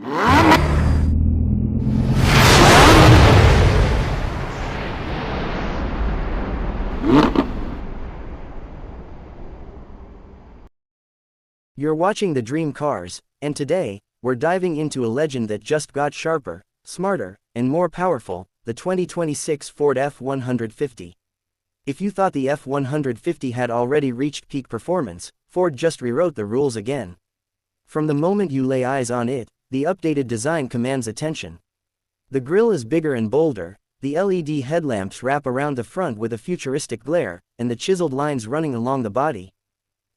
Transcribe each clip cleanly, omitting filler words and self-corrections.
You're watching The Dream Cars, and today, we're diving into a legend that just got sharper, smarter, and more powerful, the 2026 Ford F-150. If you thought the F-150 had already reached peak performance, Ford just rewrote the rules again. From the moment you lay eyes on it, the updated design commands attention. The grille is bigger and bolder, the LED headlamps wrap around the front with a futuristic glare, and the chiseled lines running along the body.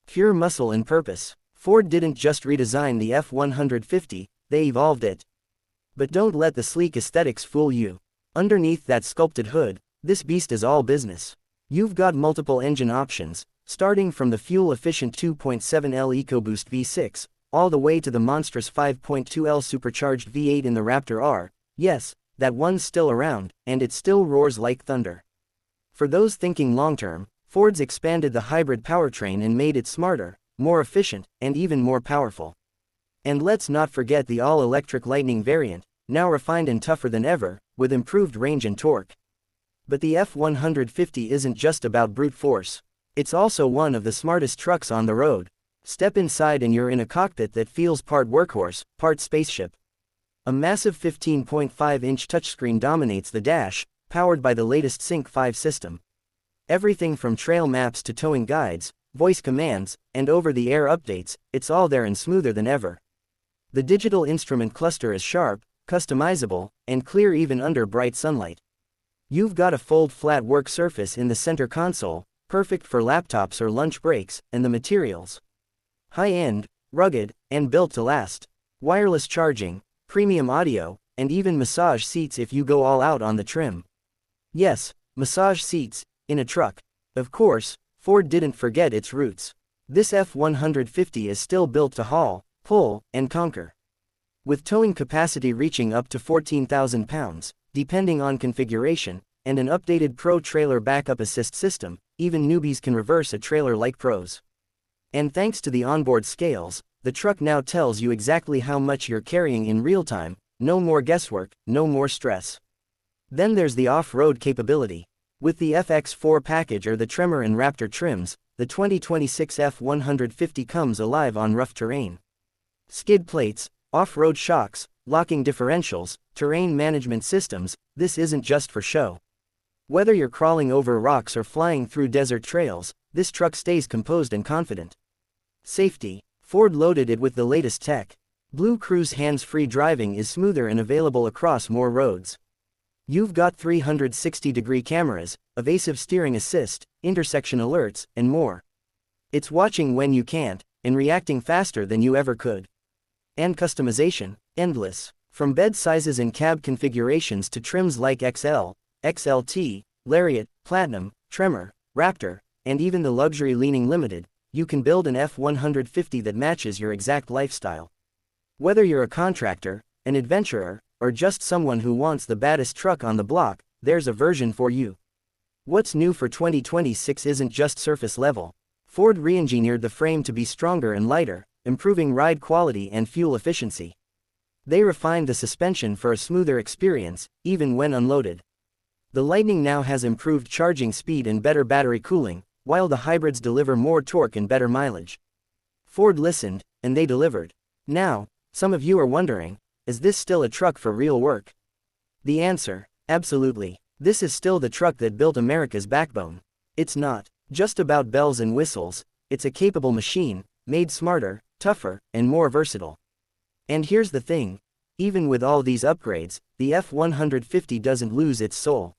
Pure muscle and purpose. Ford didn't just redesign the F-150, they evolved it. But don't let the sleek aesthetics fool you. Underneath that sculpted hood, this beast is all business. You've got multiple engine options, starting from the fuel-efficient 2.7L EcoBoost V6, all the way to the monstrous 5.2L supercharged V8 in the Raptor R. Yes, that one's still around, and it still roars like thunder. For those thinking long-term, Ford's expanded the hybrid powertrain and made it smarter, more efficient, and even more powerful. And let's not forget the all-electric Lightning variant, now refined and tougher than ever, with improved range and torque. But the F-150 isn't just about brute force. It's also one of the smartest trucks on the road. Step inside and you're in a cockpit that feels part workhorse, part spaceship. A massive 15.5-inch touchscreen dominates the dash, powered by the latest Sync 5 system. Everything from trail maps to towing guides, voice commands, and over-the-air updates, it's all there and smoother than ever. The digital instrument cluster is sharp, customizable, and clear even under bright sunlight. You've got a fold-flat work surface in the center console, perfect for laptops or lunch breaks, and the materials. High-end, rugged, and built to last. Wireless charging, premium audio, and even massage seats if you go all out on the trim. Yes, massage seats, in a truck. Of course, Ford didn't forget its roots. This F-150 is still built to haul, pull, and conquer. With towing capacity reaching up to 14,000 pounds, depending on configuration, and an updated Pro Trailer Backup Assist system, even newbies can reverse a trailer like pros. And thanks to the onboard scales, the truck now tells you exactly how much you're carrying in real time, no more guesswork, no more stress. Then there's the off-road capability. With the FX4 package or the Tremor and Raptor trims, the 2026 F-150 comes alive on rough terrain. Skid plates, off-road shocks, locking differentials, terrain management systems, this isn't just for show. Whether you're crawling over rocks or flying through desert trails, this truck stays composed and confident. Safety. Ford loaded it with the latest tech. Blue Cruise hands-free driving is smoother and available across more roads. You've got 360-degree cameras, evasive steering assist, intersection alerts, and more. It's watching when you can't, and reacting faster than you ever could. And customization, endless. From bed sizes and cab configurations to trims like XL, XLT, Lariat, Platinum, Tremor, Raptor, and even the luxury leaning Limited, you can build an F-150 that matches your exact lifestyle. Whether you're a contractor, an adventurer, or just someone who wants the baddest truck on the block, there's a version for you. What's new for 2026 isn't just surface level. Ford re-engineered the frame to be stronger and lighter, improving ride quality and fuel efficiency. They refined the suspension for a smoother experience, even when unloaded. The Lightning now has improved charging speed and better battery cooling, while the hybrids deliver more torque and better mileage. Ford listened, and they delivered. Now, some of you are wondering, is this still a truck for real work? The answer, absolutely. This is still the truck that built America's backbone. It's not just about bells and whistles, it's a capable machine, made smarter, tougher, and more versatile. And here's the thing, even with all these upgrades, the F-150 doesn't lose its soul.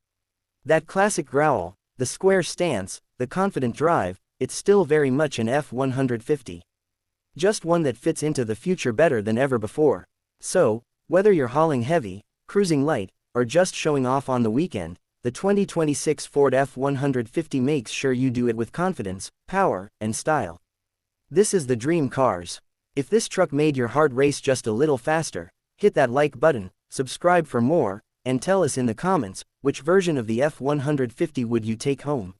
That classic growl, the square stance, the confident drive, it's still very much an F-150. Just one that fits into the future better than ever before. So, whether you're hauling heavy, cruising light, or just showing off on the weekend, the 2026 Ford F-150 makes sure you do it with confidence, power, and style. This is the dream cars. If this truck made your heart race just a little faster, hit that like button, subscribe for more, and tell us in the comments, which version of the F-150 would you take home?